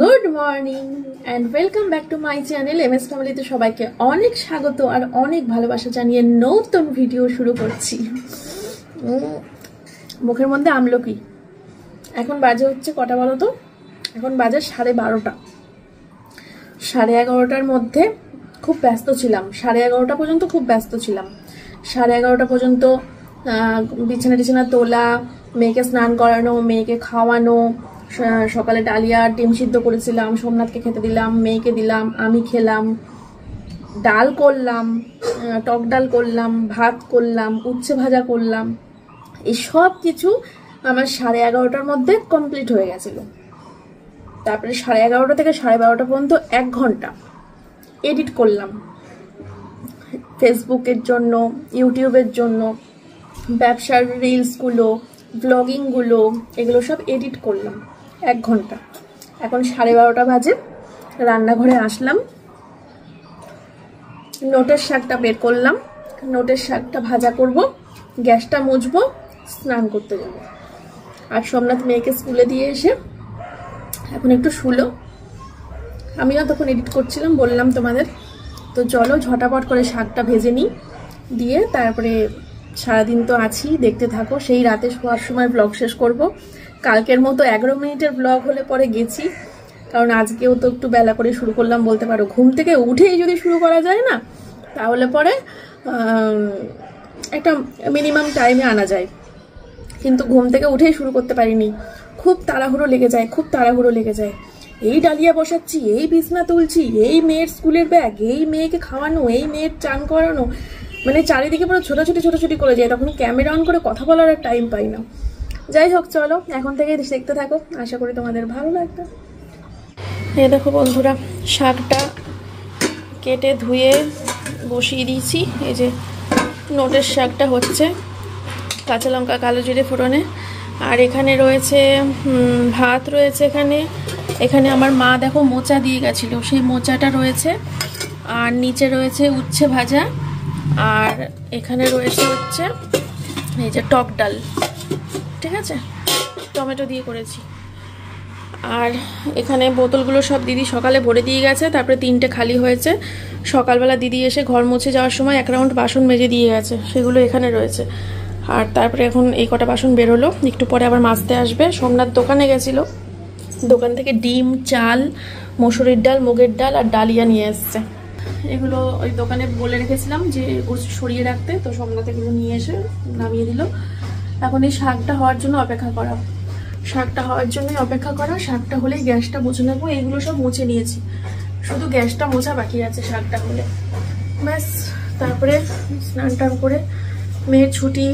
Good morning and welcome back to my channel MS ফ্যামিলিতে সবাইকে অনেক স্বাগত আর অনেক ভালোবাসা জানিয়ে নতুন ভিডিও শুরু করছি। মুখের মধ্যে আমলকি। এখন বাজে হচ্ছে কটা বলো তো? এখন বাজে 12:30। 11:30টার মধ্যে খুব ব্যস্ত ছিলাম। 11:30 পর্যন্ত খুব ব্যস্ত ছিলাম। 11:30 পর্যন্ত বিছানা টিছানা তোলা, মেয়েকে স্নান করানো, মেয়েকে খাওয়ানো, সকালে ডালিয়া ডিম সিদ্ধ করেছিলাম, সোমনাথকে খেতে দিলাম, মেয়েকে দিলাম, আমি খেলাম, ডাল করলাম, টক ডাল করলাম, ভাত করলাম, উচ্ছে ভাজা করলাম। এই সব কিছু আমার 11:30টার মধ্যে কমপ্লিট হয়ে গেছিল। তারপরে 11:30 থেকে 12:30 পর্যন্ত 1 ঘন্টা এডিট করলাম, ফেসবুকের জন্য, ইউটিউবের জন্য, ব্যবসার রিলসগুলো, ব্লগিংগুলো, এগুলো সব এডিট করলাম 1 ঘন্টা। এখন 12:30 বাজে। রান্নাঘরে আসলাম, নোটের শাকটা বের করলাম, নোটের শাকটা ভাজা করব, গ্যাসটা মুছবো, স্নান করতে যাব। আর সোমনাথ মেয়েকে স্কুলে দিয়ে এসে এখন একটু শুলো। আমিও তখন এডিট করছিলাম, বললাম তোমাদের। তো চলো ঝটাপট করে শাকটা ভেজে নিই, দিয়ে তারপরে সারাদিন তো আছি, দেখতে থাকো। সেই রাতে শোয়ার সময় ব্লগ শেষ করব। কালকের মতো 11 মিনিটের ব্লগ হলে পরে গেছি, কারণ আজকেও তো একটু বেলা করে শুরু করলাম বলতে পারো। ঘুম থেকে উঠেই যদি শুরু করা যায় না, তাহলে পরে একটা মিনিমাম টাইমে আনা যায়, কিন্তু ঘুম থেকে উঠেই শুরু করতে পারিনি। খুব তাড়াহুড়ো লেগে যায়, খুব তাড়াহুড়ো লেগে যায়। এই ডালিয়া বসাচ্ছি, এই বিছনা তুলছি, এই মেয়ের স্কুলের ব্যাগ, এই মেয়েকে খাওয়ানো, এই মেয়ের চান করানো, মানে চারিদিকে পুরো ছোটাছুটি করে যায়। তখন ক্যামেরা অন করে কথা বলার আর টাইম পাই না। যাই হোক, চলো এখন থেকে দেখতে থাকো, আশা করি তোমাদের ভালো লাগবে। এই দেখো বন্ধুরা, শাকটা কেটে ধুয়ে বসিয়ে দিয়েছি। এই যে নোটের শাকটা হচ্ছে, কাঁচা লঙ্কা কালো জিরে ফোড়নে। আর এখানে রয়েছে ভাত রয়েছে। এখানে আমার মা দেখো মোচা দিয়ে গেছিলো, সেই মোচাটা রয়েছে। আর নিচে রয়েছে উচ্ছে ভাজা। আর এখানে রয়েছে হচ্ছে এই যে টক ডাল, ঠিক আছে, টমেটো দিয়ে করেছি। আর এখানে বোতলগুলো সব দিদি সকালে ভরে দিয়ে গেছে, তারপরে 3টে খালি হয়েছে। সকালবেলা দিদি এসে ঘর মুছে যাওয়ার সময় 1 রাউন্ড বাসন মেজে দিয়ে গেছে, সেগুলো এখানে রয়েছে। আর তারপরে এখন এই কটা বাসন বেরোলো, একটু পরে আবার মাজতে আসবে। সোমনাথ দোকানে গেছিলো, দোকান থেকে ডিম, চাল, মসুরির ডাল, মুগের ডাল আর ডালিয়া নিয়ে এসছে। এগুলো ওই দোকানে বলে রেখেছিলাম যে সরিয়ে রাখতে, তো সোমনাথ এগুলো নিয়ে এসে নামিয়ে দিল। এখন এই শাকটা হওয়ার জন্য অপেক্ষা করা, শাকটা হলেই গ্যাসটা মুছে নেবো। এইগুলো সব মুছে নিয়েছি, শুধু গ্যাসটা মোছা বাকি আছে। শাকটা হলে ব্যাস, তারপরে স্নান টান করে, মেয়ের ছুটি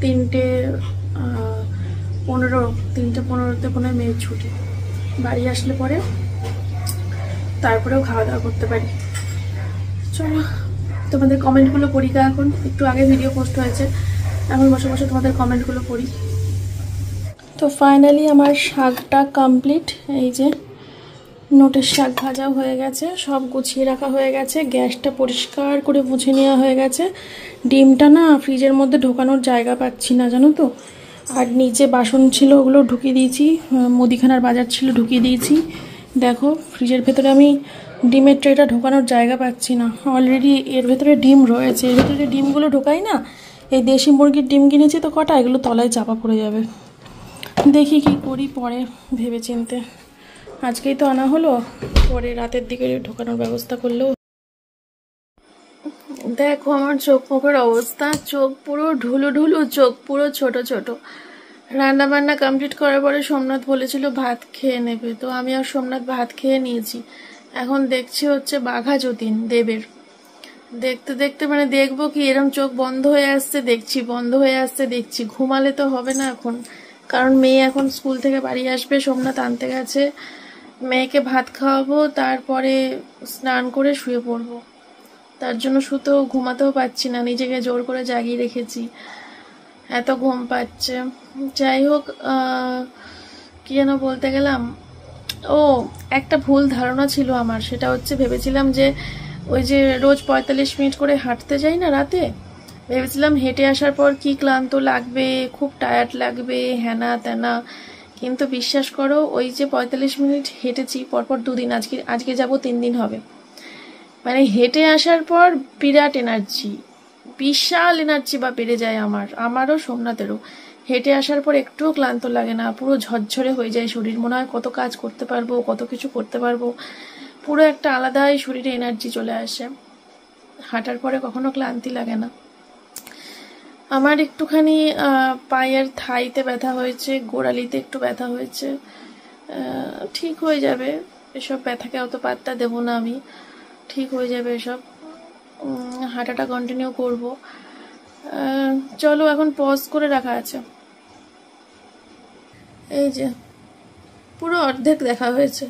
3:15 মেয়ের ছুটি। বাড়ি আসলে পরে তারপরেও খাওয়া দাওয়া করতে পারি। চলো তোমাদের কমেন্টগুলো পড়ি। এখন একটু আগে ভিডিও পোস্ট হয়েছে, এখন বসে বসে তোমাদের কমেন্টগুলো পড়ি। তো ফাইনালি আমার শাকটা কমপ্লিট। এই যে নোটের শাক ভাজাও হয়ে গেছে, সব গুছিয়ে রাখা হয়ে গেছে, গ্যাসটা পরিষ্কার করে মুছে নেওয়া হয়ে গেছে। ডিমটা না ফ্রিজের মধ্যে ঢোকানোর জায়গা পাচ্ছি না, জানো তো। আর নিচে বাসন ছিল, ওগুলো ঢুকিয়ে দিয়েছি, মুদিখানার বাজার ছিল ঢুকিয়ে দিয়েছি। দেখো ফ্রিজের ভেতরে আমি ডিমের ট্রেটা ঢোকানোর জায়গা পাচ্ছি না। অলরেডি এর ভেতরে ডিম রয়েছে, এর ভেতরে ডিমগুলো ঢোকাই না। এই দেশি মুরগির ডিম কিনেছি তো কটা, এগুলো তলায় চাপা পড়ে যাবে। দেখি কি করি পরে ভেবে চিনতে। আজকেই তো আনা হলো, পরে রাতের দিকে ঢোকানোর ব্যবস্থা করলেও। দেখো আমার চোখ মুখের অবস্থা, চোখ পুরো ঢুলু, চোখ পুরো ছোট। রান্না বান্না কমপ্লিট করার পরে সোমনাথ বলেছিল ভাত খেয়ে নেবে, তো আমি আর সোমনাথ ভাত খেয়ে নিয়েছি। এখন দেখছি হচ্ছে বাঘা যতীন দেবের। দেখতে মানে দেখবো কি, এরম চোখ বন্ধ হয়ে আসছে দেখছি। ঘুমালে তো হবে না এখন, কারণ মেয়ে এখন স্কুল থেকে বাড়ি আসবে, সোমনাথ আনতে গেছে। মেয়েকে ভাত খাওয়াবো, তারপরে স্নান করে শুয়ে পড়বো। তার জন্য ঘুমাতেও পাচ্ছি না, নিজেকে জোর করে জাগিয়ে রেখেছি, এত ঘুম পাচ্ছে। যাই হোক, কি যেন বলতে গেলাম, একটা ভুল ধারণা ছিল আমার। সেটা হচ্ছে ভেবেছিলাম যে ওই যে রোজ 45 মিনিট করে হাঁটতে যাই না রাতে, ভেবেছিলাম হেঁটে আসার পর কি ক্লান্ত লাগবে, খুব টায়ার্ড লাগবে, হ্যানা ত্যানা। কিন্তু বিশ্বাস করো ওই যে 45 মিনিট হেঁটেছি পরপর 2 দিন, আজকে যাব 3 দিন হবে, মানে হেঁটে আসার পর বিরাট এনার্জি, বিশাল এনার্জি বা বেড়ে যায় আমারও সোমনাথেরও। হেঁটে আসার পর একটুও ক্লান্ত লাগে না, পুরো ঝরঝরে হয়ে যায় শরীর, মনে হয় কত কাজ করতে পারবো, কত কিছু করতে পারবো, পুরো একটা আলাদাই শরীরে এনার্জি চলে আসে। হাঁটার পরে কখনো ক্লান্তি লাগে না। আমার একটুখানি পায়ের থাইতে ব্যথা হয়েছে, গোড়ালিতে একটু ব্যথা হয়েছে, ঠিক হয়ে যাবে এসব, ব্যথাকে অত পাত্তা দেবো না আমি, ঠিক হয়ে যাবে এসব। হাঁটাটা কন্টিনিউ করব। চলো এখন পজ করে রাখা আছে, এই যে পুরো অর্ধেক দেখা হয়েছে,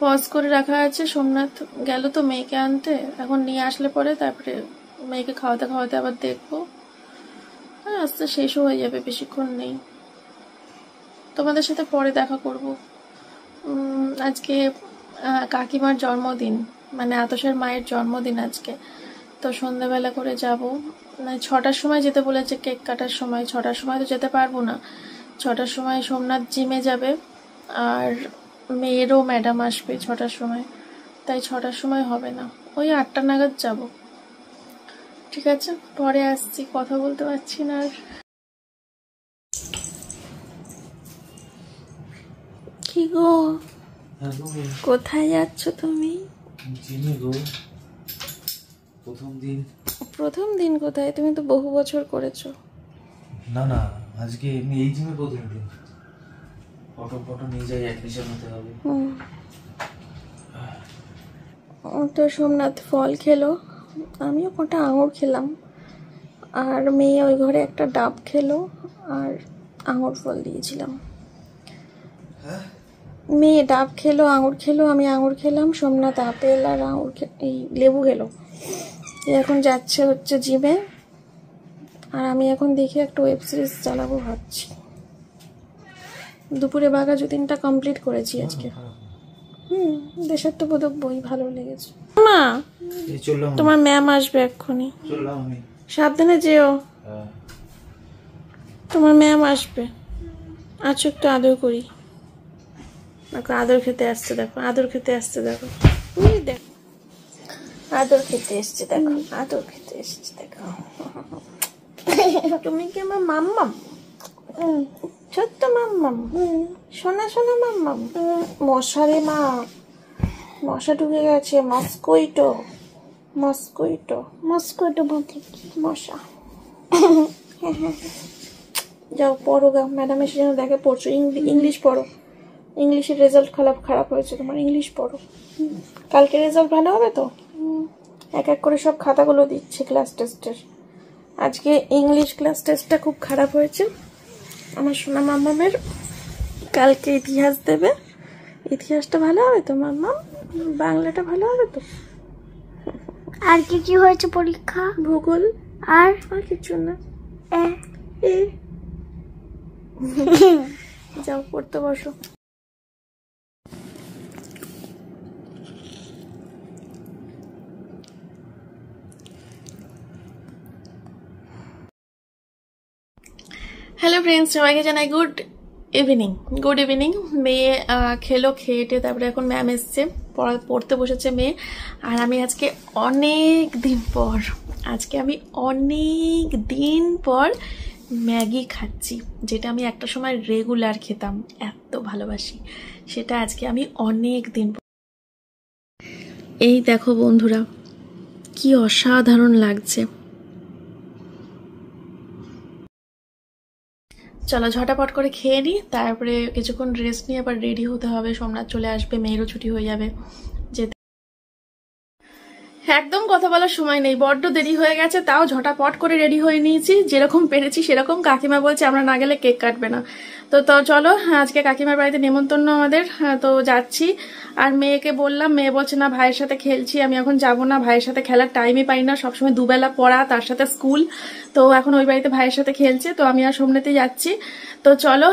পজ করে রাখা আছে। সোমনাথ গেল তো মেয়েকে আনতে, এখন নিয়ে আসলে পরে তারপরে মেয়েকে খাওয়াতে খাওয়াতে আবার দেখবো। হ্যাঁ, আস্তে শেষও হয়ে যাবে, বেশিক্ষণ নেই। তোমাদের সাথে পরে দেখা করব। আজকে কাকিমার জন্মদিন, মানে আতসের মায়ের জন্মদিন আজকে, তো সন্ধ্যাবেলা করে যাব, মানে 6টার সময় যেতে বলেছে, কেক কাটার সময়। 6টার সময় তো যেতে পারবো না, 6টার সময় সোমনাথ জিমে যাবে আর মেয়েরও ম্যাডাম আসবে 6টার সময়, তাই 6টার সময় হবে না, ওই 8টা নাগাদ যাব। ঠিক আছে, পরে আসছি, কথা বলতে পারছি না আর। কি গো, কোথায় যাচ্ছ তুমি? প্রথম দিন কোথায়, তুমি তো বহু বছর করেছো। না না, আজকে এমনি এই জিমে প্রথম দিন। ফটো নিয়ে যাই, অ্যাডমিশন হতে হবে। তো সোমনাথ ফল খেলো, আমিও কটা আঙুর খেলাম, আর মেয়ে ওই ঘরে একটা ডাব খেলো, আর আঙুর ফল দিয়েছিলাম। মেয়ে ডাব খেলো, আঙুর খেলো, আমি আঙুর খেলাম, সোমনাথ আপেল আর আঙুর এই লেবু খেলো। এখন যাচ্ছে হচ্ছে জিমে, আর আমি এখন দেখি একটা ওয়েব সিরিজ চালাবো ভাবছি। দুপুরে বাঘা যতীনটা কমপ্লিট করেছি আজকে। দেশাত্মবোধক বই ভালো লেগেছে। মা, তোমার ম্যাম আসবে এক্ষুনি, সাবধানে যেও। তোমার ম্যাম আসবে, আছো, একটু আদর করি। দেখো আদর খেতে আসছে, দেখো আদর খেতে আসছে, দেখো দেখো আদর খেতে এসছে, দেখো আদর খেতে এসছে, দেখো। তুমি কি আমার মাম্মাম, ছোট্ট মাম্মাম, সোনা সোনা মাম্মাম? মশা রে মা, মশা ঢুকে গেছে, মস্কুইটো মস্কুইটো মস্কুইটো বলতে মশা। যাও পড়ো গা, ম্যাডাম এসে যেন দেখে পড়ছো, ইংলিশ পড়ো, ইংলিশের রেজাল্ট খারাপ হয়েছে তোমার, ইংলিশ পড়ো, কালকে রেজাল্ট ভালো হবে তো। এক এক করে সব খাতাগুলো দিচ্ছে ক্লাস টেস্টের, আজকে ইংলিশ ক্লাস টেস্টটা খুব খারাপ হয়েছে আমার সোনা মাম্মামের, কালকে ইতিহাস দেবে, ইতিহাসটা ভালো হবে তো মাম্মাম, বাংলাটা ভালো হবে তো। আর কি কি হয়েছে পরীক্ষা? ভূগোল, আর কিছু না। এ যাও পড়তে বসো। হ্যালো ফ্রেন্ডস, সবাইকে জানাই গুড ইভিনিং। মেয়ে খেলো, খেয়েটে তারপরে এখন ম্যাম এসছে, পড়তে বসেছে মেয়ে, আর আমি আজকে অনেক দিন পর ম্যাগি খাচ্ছি, যেটা আমি একটা সময় রেগুলার খেতাম, এত ভালোবাসি সেটা আজকে আমি অনেক দিন পর। এই দেখো বন্ধুরা, কি অসাধারণ লাগছে। চলো ঝটাপট করে খেয়ে নিই, তারপরে কিছুক্ষণ রেস্ট নিয়ে আবার রেডি হতে হবে, সোমনাথ চলে আসবে, মেয়েরও ছুটি হয়ে যাবে যেতে। একদম কথা বলার সময় নেই, বড্ড দেরি হয়ে গেছে, তাও ঝটাপট করে রেডি হয়ে নিয়েছি, যেরকম পেরেছি সেরকম। কাকিমা বলছে আমরা না গেলে কেক কাটবে না, তো চলো আজকে কাকিমার বাড়িতে নেমন্তন্ন আমাদের, তো যাচ্ছি। আর মেয়েকে বললাম, মেয়ে বলছে না ভাইয়ের সাথে খেলছি, আমি এখন যাব না, ভাইয়ের সাথে খেলার টাইমই পাই না, সবসময় দুবেলা পড়া, তার সাথে স্কুল, তো এখন ওই বাড়িতে ভাইয়ের সাথে খেলছে, তো আমি আর সোমনাথে যাচ্ছি। তো চলো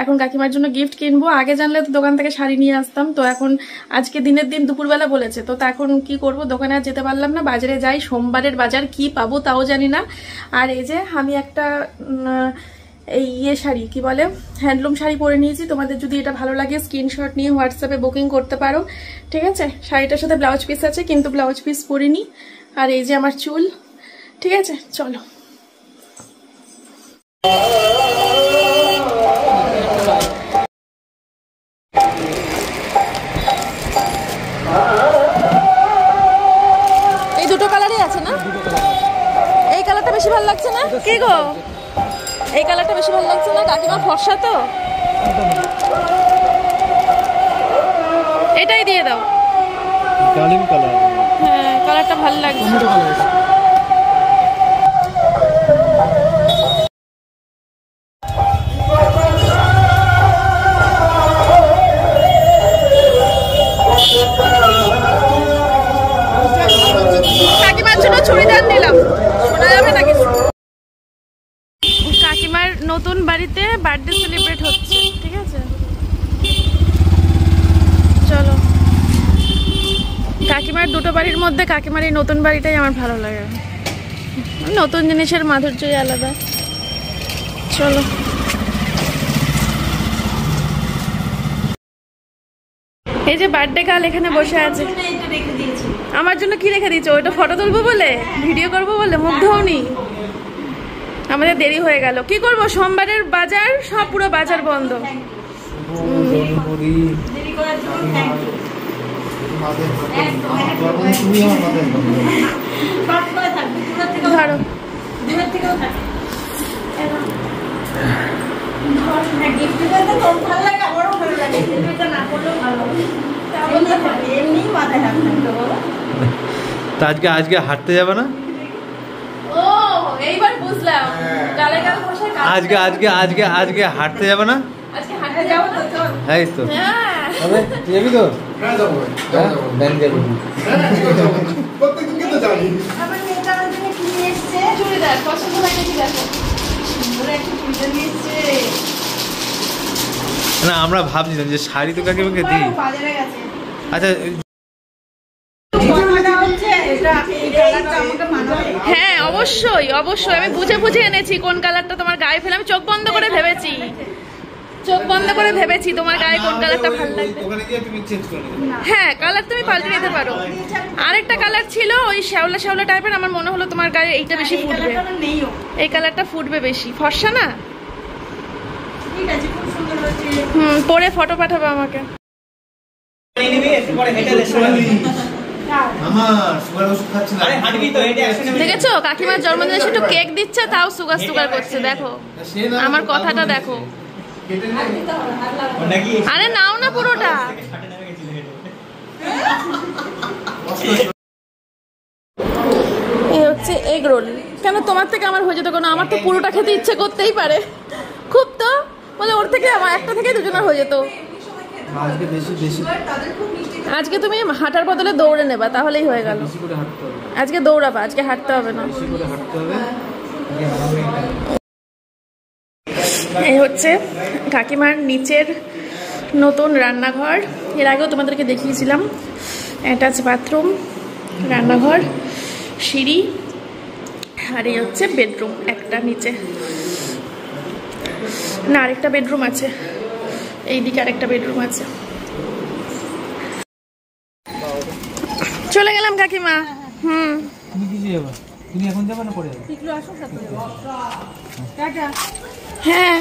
এখন কাকিমার জন্য গিফট কিনবো, আগে জানলে তো দোকান থেকে শাড়ি নিয়ে আসতাম, তো এখন আজকে দিনের দিন দুপুরবেলা বলেছে, তো এখন কি করব, দোকানে আর যেতে পারলাম না, বাজারে যাই, সোমবারের বাজার কি পাবো তাও জানি না। আর এই যে আমি একটা এই শাড়ি কি বলে হ্যান্ডলুম শাড়ি পরে নিয়েছি। তোমাদের যদি এটা ভালো লাগে স্ক্রিনশট নিয়ে হোয়াটসঅ্যাপে বুকিং করতে পারো, ঠিক আছে। শাড়িটার সাথে ব্লাউজ পিস আছে, কিন্তু ব্লাউজ পিস পরিনি। আর এই যে আমার চুল, ঠিক আছে। চলো এই দুটো কালারই আছে না? এই কালারটা বেশি ভালো লাগছে না? কি গো, এই কালারটা বেশি ভালো লাগছে না? কাকিমা ফর্সা তো, এটাই দিয়ে দাও। হ্যাঁ কালারটা ভালো লাগছে। কাকিমার জন্য চুড়িদার নিলাম, শোনা যাবে না কিছু। কাকিমার নতুন বাড়িতে বার্থডে সেলিব্রেট হচ্ছে, ঠিক আছে। চলো, কাকিমার দুটো বাড়ির মধ্যে কাকিমার এই নতুন বাড়িটাই আমার ভালো লাগে। নতুন জিনিসের মাধুর্যই আলাদা। চলো এই যে বার্থডে গার্ল এখানে বসে আছে। আমার জন্য কি রেখে দিয়েছো? ওইটা ফটো তুলবো বলে, ভিডিও করবো বলে? মুখ ধোনি, আমাদের দেরি হয়ে গেল। কি করব, সোমবারের বাজার সব পুরো বাজার বন্ধ। ধরো আজকে হাঁটতে যাবে না? ও এইবার বুঝলাম। আজকে হাঁটতে যাবে না? আজকে হাঁটতে যাবো তো, চল। হ্যাঁ তো তবে যাবি তো? হ্যাঁ যাবো। ব্যাংক যাবো। প্রত্যেকদিন তো যাবি। আমার মেয়েটা আমার জন্য কি নিয়ে এসেছে? চুড়িদার পছন্দ হয় নাকি দেখো। সুন্দর একটা চুড়িদার নিয়ে এসেছে। না আমরা ভাবছিলাম যে শাড়ি তো কাকিমাকে দিই। বাজারে গেছে। আচ্ছা হ্যাঁ অবশ্যই অবশ্যই, আমি বুঝে বুঝে এনেছি কোন কালারটা তোমার গায়ে ফেলে। আমি চোখ বন্ধ করে ভেবেছি, তোমার গায়ে কোন কালারটা ভালো লাগবে। হ্যাঁ কালার তুমি পাল্টে নিতে পারো। আরেকটা কালার ছিল ওই শ্যাওলা শ্যাওলা টাইপের, আমার মনে হলো তোমার গায়ে এইটা বেশি ফুটবে। এই কালারটা ফুটবে বেশি, ফর্সা না? পরে ফটো পাঠাবো আমাকে। দেখেছো কাকিমার জন্মদিনে একটু কেক দিচ্ছে, তাও সুগার করছে। দেখো আমার কথাটা দেখো। আরে নাও না পুরোটা। এই হচ্ছে এগ রোল। কেন তোমার থেকে আমার হয়ে যেত কেন? আমার তো পুরোটা খেতে ইচ্ছে করতেই পারে খুব, তো বলে ওর থেকে আমার একটা থেকে দুজনের হয়ে যেত। আজকে তুমি হাঁটার বদলে দৌড়ে নেবা, তাহলেই হয়ে গেল। আজকে দৌড়াবা, আজকে হাঁটতে হবে না। এই হচ্ছে কাকিমার নিচের নতুন রান্নাঘর। এর আগেও তোমাদেরকে দেখিয়েছিলাম। এটা আছে বাথরুম, রান্নাঘর, সিঁড়ি, আর এই হচ্ছে বেডরুম। একটা নিচে না, আরেকটা বেডরুম আছে, এইদিকে আরেকটা বেডরুম আছে। চলে গেলাম কাকিমা। তুমি এখন যাবে না পরে? হ্যাঁ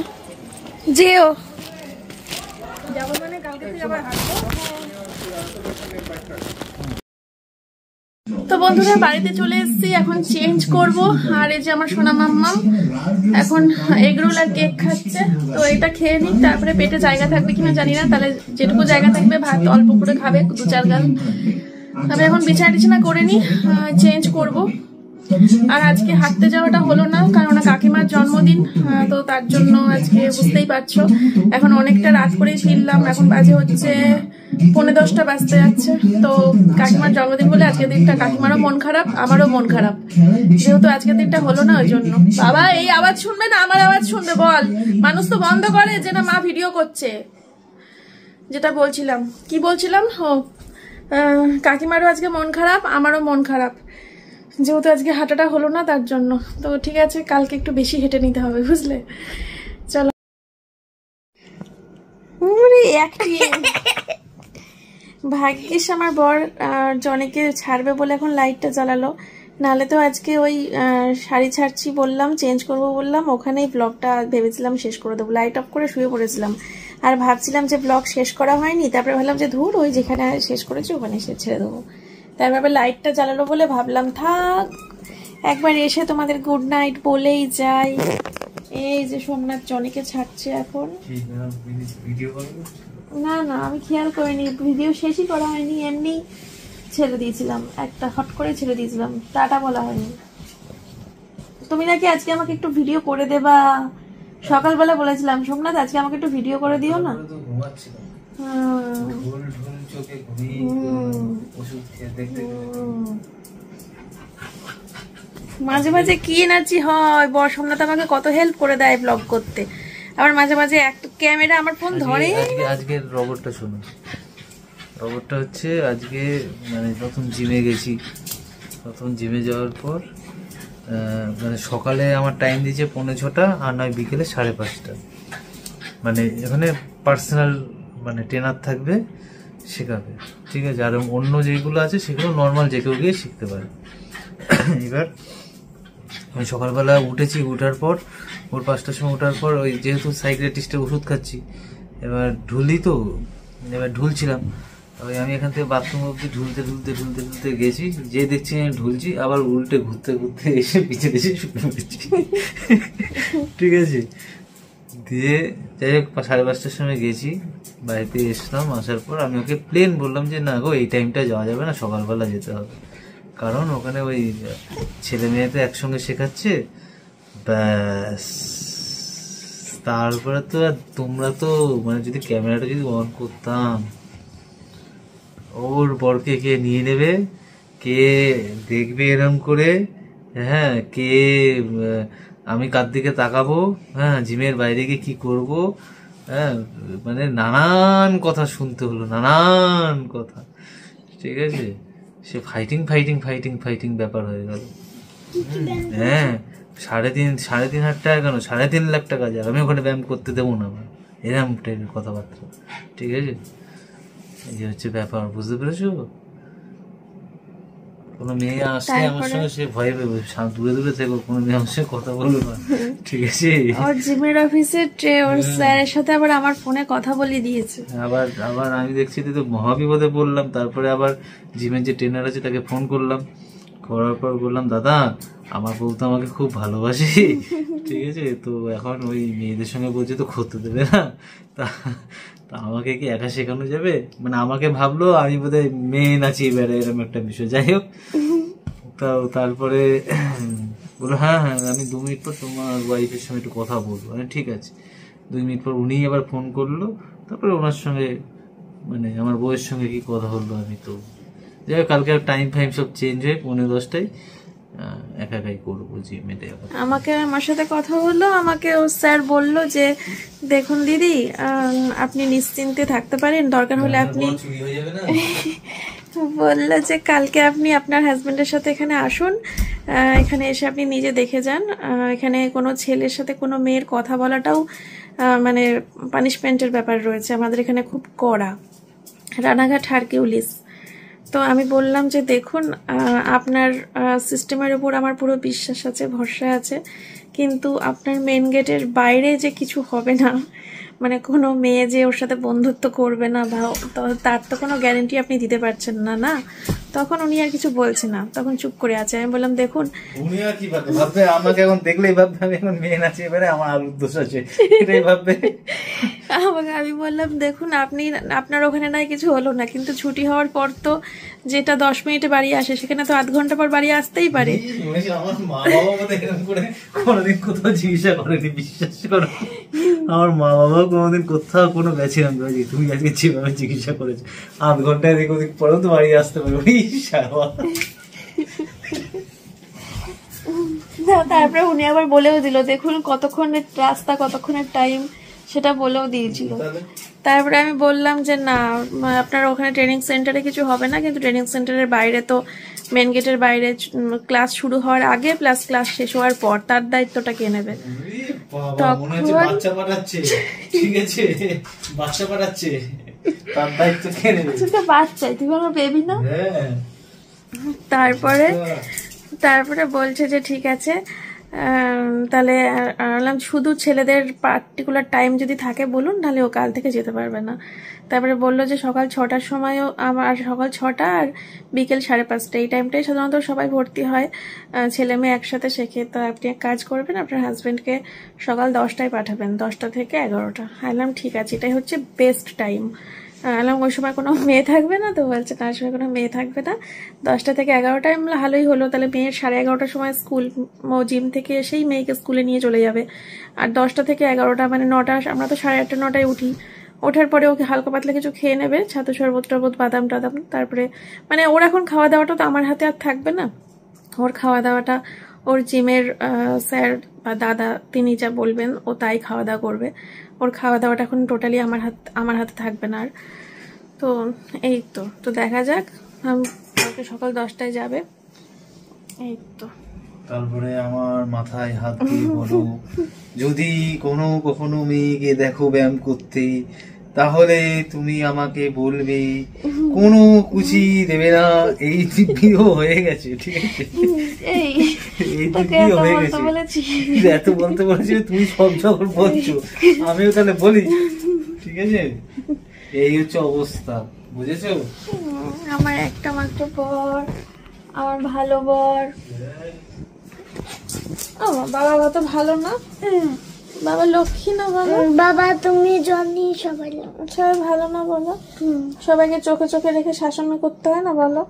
যেও। যাবো মানে কালকে থেকে আবার হাঁটবো। তো বন্ধুরা বাড়িতে চলে এসেছি, এখন চেঞ্জ করব। আর এই যে আমার সোনা মাম্মাম এখন এগরোল আর কেক খাচ্ছে। তো এটা খেয়ে নিই, তারপরে পেটে জায়গা থাকবে কিনা জানি না। তাহলে যেটুকু জায়গা থাকবে ভাত অল্প করে খাবে, 2-4 গাল। তবে এখন বিছানা টিছানা করে নিই, চেঞ্জ করব। আর আজকে হাঁটতে যাওয়াটা হলো না, কারণ কাকিমার জন্মদিন, তো তার জন্য আজকে বুঝতেই পারছো এখন অনেকটা রাত করেই ফিরলাম। এখন বাজে হচ্ছে 9:45 বাজতে যাচ্ছে। তো কাকিমার জন্মদিন বলে আজকের দিনটা কাকিমারও মন খারাপ, আমারও মন খারাপ, যেহেতু আজকের দিনটা হলো না। ওই জন্য বাবা এই আওয়াজ শুনবে না, আমার আওয়াজ শুনবে? বল, মানুষ তো বন্ধ করে যে না মা ভিডিও করছে। যেটা বলছিলাম, কি বলছিলাম? কাকিমারও আজকে মন খারাপ, আমারও মন খারাপ, যেহেতু আজকে হাঁটাটা হলো না তার জন্য। তো ঠিক আছে, কালকে একটু বেশি হেঁটে নিতে হবে, বুঝলে? অ্যাক্টিং। ভাগ্যিস আমার বর জনিকে ছাড়বে বলে এখন লাইটটা জ্বালালো, নাহলে তো আজকে ওই শাড়ি ছাড়ছি বললাম, চেঞ্জ করব বললাম, ওখানেই ব্লগটা ভেবেছিলাম শেষ করে দেবো, লাইট অফ করে শুয়ে পড়েছিলাম। আর ভাবছিলাম যে ব্লগ শেষ করা হয়নি, তারপরে ভাবলাম যে ধুর ওই যেখানে শেষ করেছি ওখানে ছেড়ে দেবো। তারপরে লাইটটা জ্বালালো বলে ভাবলাম থাক একবার এসে তোমাদের গুড নাইট বলেই যাই। এই যে সোমনাথ জনিকে ছাড়ছে এখন। না না আমি খেয়াল করিনি, ভিডিও শেষই করা হয়নি, এমনি ছেড়ে দিয়েছিলাম, একটা হট করে ছেড়ে দিয়েছিলাম, টাটা বলা হয়নি। তুমি নাকি আজকে আমাকে একটু ভিডিও করে দেবা, সকালবেলা বলেছিলাম সোমনাথ আজকে আমাকে একটু ভিডিও করে দিও না। মাঝে মাঝে কি এনার্জি হয়, বর সোমনাথ আমাকে কত হেল্প করে দেয় ব্লগ করতে, আবার মাঝে মাঝে একটা ক্যামেরা আমার ফোন ধরে। আজকে রবটটা শোনো, রবটটা হচ্ছে আজকে মানে নতুন জিমে গেছি, নতুন জিমে যাওয়ার পর মানে সকালে আমার টাইম দিয়েছে 6:45 আর নয় বিকেলে 5:30। মানে এখানে পার্সোনাল মানে ট্রেনার থাকবে, শেখাবে, ঠিক আছে। আর অন্য যেগুলো আছে সেগুলো নর্মাল যে কেউ গিয়ে শিখতে পারে। এবার আমি সকালবেলা উঠেছি, উঠার পর ওর 5টার সময় উঠার পর ওই যেহেতু সাইকিয়াট্রিস্টের ওষুধ খাচ্ছি, এবার ঢুলি তো, এবার ঢুলছিলাম, ওই আমি এখান থেকে বাথরুম অব্দি ঢুলতে গেছি, যে দেখছি আমি ঢুলছি, আবার উল্টে ঘুরতে এসে পিছিয়ে এসে শুনে পড়েছি, ঠিক আছে। দিয়ে যাই হোক 5:30টার সময় গেছি, বাড়িতে এসলাম, আসার পর আমি ওকে প্লেন বললাম যে না গো এই টাইমটা যাওয়া যাবে না, সকালবেলা যেতে হবে, কারণ ওখানে ওই ছেলে মেয়েতে একসঙ্গে শেখাচ্ছে, ব্যাস। তারপরে তো আর তোমরা তো মানে যদি ক্যামেরাটা যদি অন করতাম, ওর বরকে কে নিয়ে নেবে, কে দেখবে এরম করে, হ্যাঁ, কে আমি কার দিকে তাকাবো, হ্যাঁ, জিমের বাইরে গিয়ে কি করব, হ্যাঁ, মানে নানান কথা শুনতে হলো, নানান কথা, ঠিক আছে। সে ফাইটিং ব্যাপার হয়ে গেল। হ্যাঁ, 3.5 টাকা কেন, 3.5 লাখ টাকা যায়, আমি ওখানে ব্যায়াম করতে দেবো না, আমার এরকম টাইপের কথাবার্তা, ঠিক আছে। এই যে হচ্ছে ব্যাপার, বুঝতে পেরেছো? কোনো মেয়ে আসলে আমার সঙ্গে সে ভয়ে দূরে থেকো, কোনো মেয়ে আমার সঙ্গে কথা বলবে না, ঠিক আছে। ওর জিমের অফিসের ওর স্যারের সাথে আবার আমার ফোনে কথা বলে দিয়েছে। আবার আমি দেখছি তো মহাবিপদে বললাম। তারপরে আবার জিমের যে ট্রেনার আছে তাকে ফোন করলাম, করার পর বললাম দাদা আমার বউ তো আমাকে খুব ভালোবাসে, ঠিক আছে, তো এখন ওই মেয়েদের সঙ্গে বলছে তো করতে দেবে না, তা আমাকে কি একা শেখানো যাবে, মানে আমাকে ভাবলো আমি বোধহয় মেয়ে নাচিয়ে বেড়াই, এরকম একটা বিষয়। যাই হোক, তারপরে বললো হ্যাঁ আমি 2 মিনিট পর তোমার ওয়াইফের সঙ্গে একটু কথা বলবো, ঠিক আছে। 2 মিনিট পর উনি আবার ফোন করলো, তারপরে ওনার সঙ্গে মানে আমার বউয়ের সঙ্গে কি কথা হলো, আমি তো যাই হোক কালকে টাইম সব চেঞ্জ হয়ে 9:30টায় একাই করবো জিমেতে। আমাকে আমার সাথে কথা হলো, আমাকে ও স্যার বলল যে দেখুন দিদি আপনি নিশ্চিন্তে থাকতে পারেন, দরকার হলে আপনি বললো যে কালকে আপনি আপনার হাজবেন্ডের সাথে এখানে আসুন, এখানে এসে আপনি নিজে দেখে যান, এখানে কোনো ছেলের সাথে কোনো মেয়ের কথা বলাটাও মানে পানিশমেন্টের ব্যাপার রয়েছে, আমাদের এখানে খুব কড়া, রানাঘাট হারকিউলিস। তো আমি বললাম যে দেখুন আপনার সিস্টেমের উপর আমার পুরো বিশ্বাস আছে, ভরসা আছে, কিন্তু আপনার মেন গেটের বাইরে যে কিছু হবে না, মানে কোনো মেয়ে যে ওর সাথে বন্ধুত্ব করবে না বা তার তো কোনো গ্যারেন্টি আপনি দিতে পারছেন না, না। তখন উনি আর কিছু বলছে না, তখন চুপ করে আছে। আমি বললাম দেখুন উনি আর কি ভাববে, আমাকে এখন দেখলেই ভাববে আমি এখন মেয়ে নাচিয়ে বেড়ে আমার আলুর দোষ আছে, এটাই ভাববে। আমি বললাম দেখুন আপনার ওখানে নাই কিছু হলো না, কিন্তু ছুটি হওয়ার পর তো যেটা 10 মিনিটে বাড়ি আসে সেখানে তো 8 ঘন্টা পর বাড়ি আসতেই পারে। আমার মা বাবা কোনোদিন কোথাও চিকিৎসা করেনি, বিশ্বাস করো, আমার মা বাবা কোনোদিন কোথাও কোনো গেছিলাম তুমি আজকে যেভাবে চিকিৎসা করেছো 8 ঘন্টায় এদিক ওদিক পরেও তো বাড়ি আসতে পারবে। তারপরে উনি আবার বলেও দিল দেখুন কতক্ষণের রাস্তা, কতক্ষণের টাইম, সেটা বলেও দিয়েছিল। তারপরে আমি বললাম যে না আপনার ওখানে ট্রেনিং সেন্টারে কিছু হবে না, কিন্তু ট্রেনিং সেন্টারের বাইরে তো মেন গেটের বাইরে ক্লাস শুরু হওয়ার আগে প্লাস ক্লাস শেষ হওয়ার পর তার দায়িত্বটা কে নেবে। বাবা মনে হচ্ছে বাচ্চা পাঠাচ্ছে, ঠিক আছে বাচ্চা পাঠাচ্ছে, তার দায়িত্ব কে নেবে? তুই তো বাচ্চাই, তুই আমার বেবি না। হ্যাঁ। তারপরে বলছে যে ঠিক আছে, তাহলে আনলাম শুধু ছেলেদের পার্টিকুলার টাইম যদি থাকে বলুন, তাহলে ও কাল থেকে যেতে পারবে না। তারপরে বললো যে সকাল 6টার সময়ও আমার, সকাল 6টা আর বিকেল 5:30 এই টাইমটাই সাধারণত সবাই ভর্তি হয়, ছেলে মেয়ে একসাথে শেখে। তো আপনি এক কাজ করবেন, আপনার হাজব্যান্ডকে সকাল 10টায় পাঠাবেন, 10টা থেকে 11টা। আনলাম ঠিক আছে, এটাই হচ্ছে বেস্ট টাইম। আনলাম ওই সময় কোনো মেয়ে থাকবে না, তো বলছে তার সময় কোনো মেয়ে থাকবে না, 10টা থেকে 11টা। ভালোই হলো, তাহলে মেয়ের 11:30টার সময় স্কুল, জিম থেকে এসেই মেয়েকে স্কুলে নিয়ে চলে যাবে। আর 10টা থেকে 11টা মানে 9টা, আমরা তো 8:30 9টায় উঠি। ওঠার পরে ওকে হালকা পাতলা কিছু খেয়ে নেবে, ছাতু শরবত টরবত, বাদাম টাদাম। তারপরে মানে ওর এখন খাওয়া দাওয়াটা তো আমার হাতে আর থাকবে না, ওর খাওয়া দাওয়াটা ওর জিমের স্যার বা দাদা তিনি যা বলবেন ও তাই খাওয়া দাওয়া করবে। ওর খাওয়া দাওয়াটা এখন টোটালি আমার হাতে থাকবে না আর। তো এই তো দেখা যাক, কালকে সকাল 10টায় যাবে। এই তো তারপরে আমার মাথায় হাত দিয়ে বলো, যদি কখনো মেয়েকে দেখো ব্যায়াম করতে, তাহলে তুমি আমাকে বলবে, কোনো কুচি দেবে না। এই দিব্যিও হয়ে গেছে, ঠিক আছে, এই দিব্যিও হয়ে গেছে। এত বলতে বলেছি, তুমি সব যখন বলছো আমিও তাহলে বলি, ঠিক আছে। এই হচ্ছে অবস্থা, বুঝেছো? আমার একটা মাত্র বর, আমার ভালো বর। বাবা কত ভালো না, বাবা লক্ষ্মী না বলো? বাবা তুমি জনি সবাই ভালো না বলো? সবাইকে চোখে চোখে রেখে শাসন করতে হয় না বলো?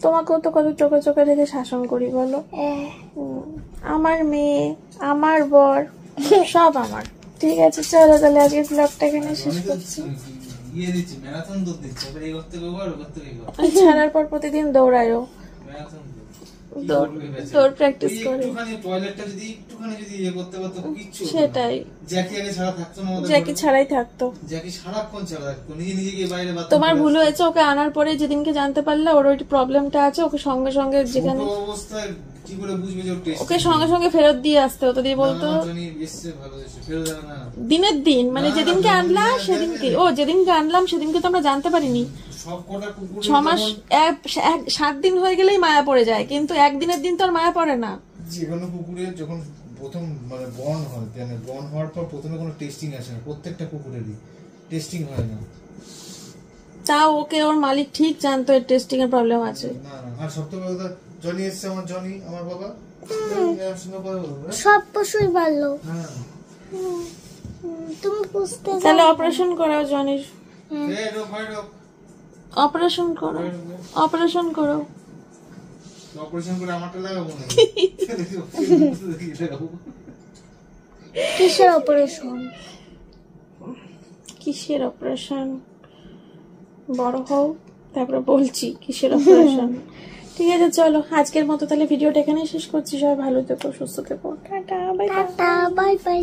তোমাকেও তো কত চোখে চোখে রেখে শাসন করি বলো। আমার মেয়ে, আমার বর, সব আমার। ঠিক আছে চলো তাহলে আজকে ব্লগটা এখানে শেষ করছি। ছাড়ার পর প্রতিদিন দৌড়ায়ও, দৌড় প্র্যাকটিস করে। সেটাই, জ্যাকি ছাড়াই থাকতো। তোমার ভুল হয়েছে, ওকে আনার পরে যেদিনকে জানতে পারলে ওর ওই প্রবলেমটা আছে, ওকে সঙ্গে সঙ্গে যেখানে ওকে সঙ্গে সঙ্গে ফেরত দিয়ে আসতে হতো, দিয়ে বলতো দিনের দিন, মানে যেদিনকে আনলাম সেদিনকে, যেদিনকে আনলাম সেদিনকে তো আমরা জানতে পারিনি। 6 মাস 7 দিন হয়ে গেলেই মায়া পড়ে যায়, কিন্তু একদিনের দিন তো আর মায়া পড়ে না। যেকোনো কুকুরের যখন প্রথম মানে বর্ন হয়, মানে বর্ন হওয়ার পর প্রথমে কোনো টেস্টিং আসে না, প্রত্যেকটা কুকুরেরই টেস্টিং হয় না। তাও ওকে ওর মালিক ঠিক জানতো এর টেস্টিং এর প্রবলেম আছে। না আর সবথেকে বড় কথা, জনি এসছে, আমার জনি, আমার বাবা সব পশুই ভালো। তুমি বুঝতে, তাহলে অপারেশন করাও জনির, অপারেশন করো, অপারেশন করো। অপারেশন করে আমারটা লাগাবো না? কিসের অপারেশন? কিসের অপারেশন? বড় হও তারপরে বলছি কিসের অপারেশন। ঠিক আছে চলো আজকের মতো তাহলে ভিডিওটা এখানেই শেষ করছি। সবাই ভালো থেকো, সুস্থ থেকো, টাটা বাই বাই।